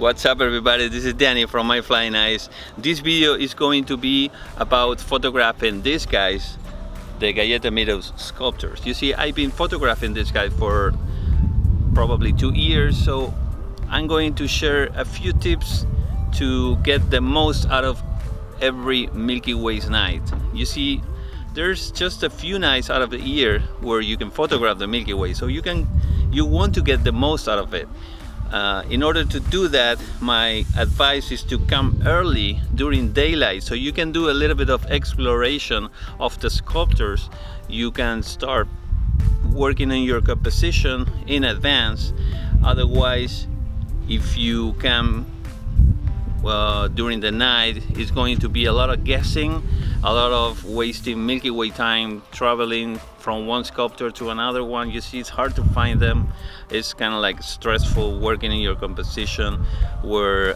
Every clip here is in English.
What's up everybody, this is Danny from My Flying Eyes. This video is going to be about photographing these guys, the Galleta Meadows sculptures. You see, I've been photographing this guy for probably 2 years, so I'm going to share a few tips to get the most out of every Milky Way's night. You see, there's just a few nights out of the year where you can photograph the Milky Way, so you want to get the most out of it. In order to do that, my advice is to come early during daylight so you can do a little bit of exploration of the sculptures. You can start working on your composition in advance. Otherwise, if you come during the night, it's going to be a lot of guessing, a lot of wasting Milky Way time traveling from one sculpture to another one. You see, it's hard to find them. It's kind of like stressful working in your composition where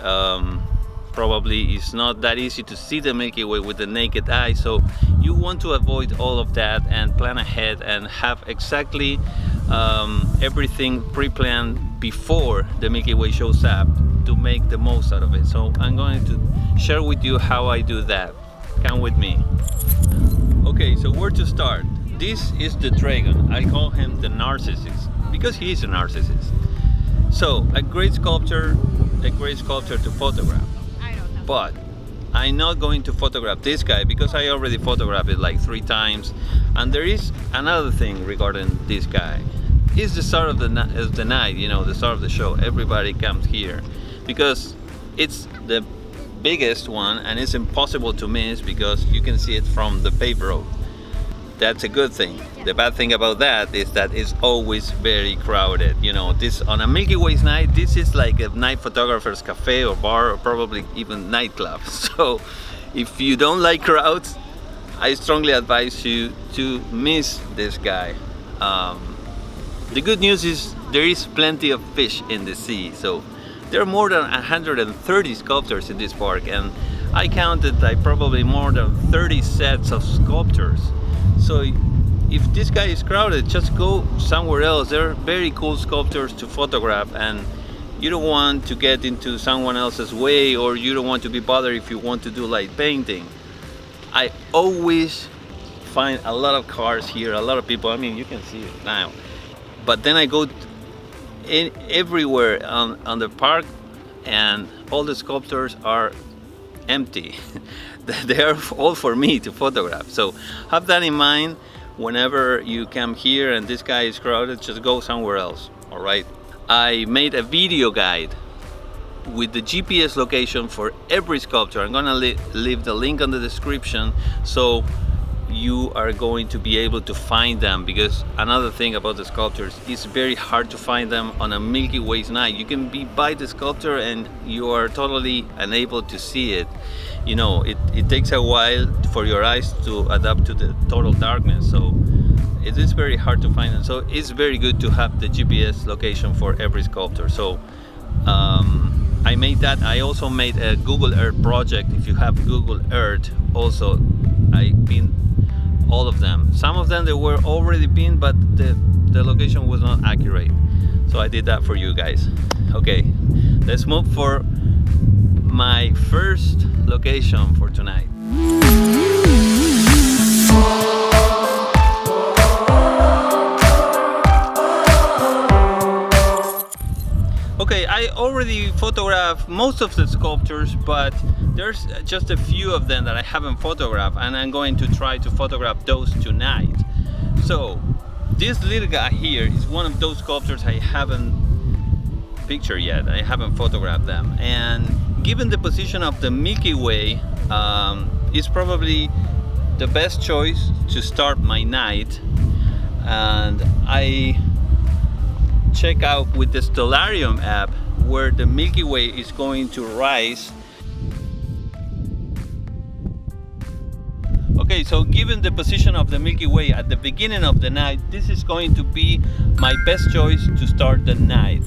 probably it's not that easy to see the Milky Way with the naked eye. So you want to avoid all of that and plan ahead and have exactly everything pre-planned before the Milky Way shows up to make the most out of it. So I'm going to share with you how I do that. Come with me. Okay, so where to start? This is the dragon. I call him the narcissist because he is a narcissist. So a great sculpture to photograph. But I'm not going to photograph this guy because I already photographed it like 3 times. And there is another thing regarding this guy. It's the start of the night, you know, the start of the show. Everybody comes here because it's the biggest one and it's impossible to miss because you can see it from the paved road. That's a good thing. The bad thing about that is that it's always very crowded. You know, this on a Milky Way's night, this is like a night photographer's cafe or bar or probably even nightclub. So if you don't like crowds, I strongly advise you to miss this guy. The good news is there is plenty of fish in the sea. So there are more than 130 sculptures in this park, and I counted like probably more than 30 sets of sculptures. So if this guy is crowded, just go somewhere else. There are very cool sculptures to photograph, and you don't want to get into someone else's way, or you don't want to be bothered if you want to do light painting. I always find a lot of cars here, a lot of people. I mean, you can see it now. But then I go everywhere on the park and all the sculptures are empty. They are all for me to photograph. So have that in mind whenever you come here and this guy is crowded. Just go somewhere else. All right, I made a video guide with the GPS location for every sculpture. I'm gonna leave the link on the description so you are going to be able to find them, because another thing about the sculptures, it's very hard to find them on a Milky Way's night. You can be by the sculpture and you are totally unable to see it. You know, it takes a while for your eyes to adapt to the total darkness, so it is very hard to find them. So it's very good to have the GPS location for every sculpture. So I made that. I also made a Google Earth project. If you have Google Earth, also I pinned all of them. Some of them they were already pinned, but the location was not accurate, so I did that for you guys. Okay, let's move for my first location for tonight. Okay, I already photographed most of the sculptures, but there's just a few of them that I haven't photographed, and I'm going to try to photograph those tonight. So this little guy here is one of those sculptures I haven't pictured yet. I haven't photographed them, and given the position of the Milky Way, it's probably the best choice to start my night. And I check out with the Stellarium app where the Milky Way is going to rise. Okay, so given the position of the Milky Way at the beginning of the night, this is going to be my best choice to start the night.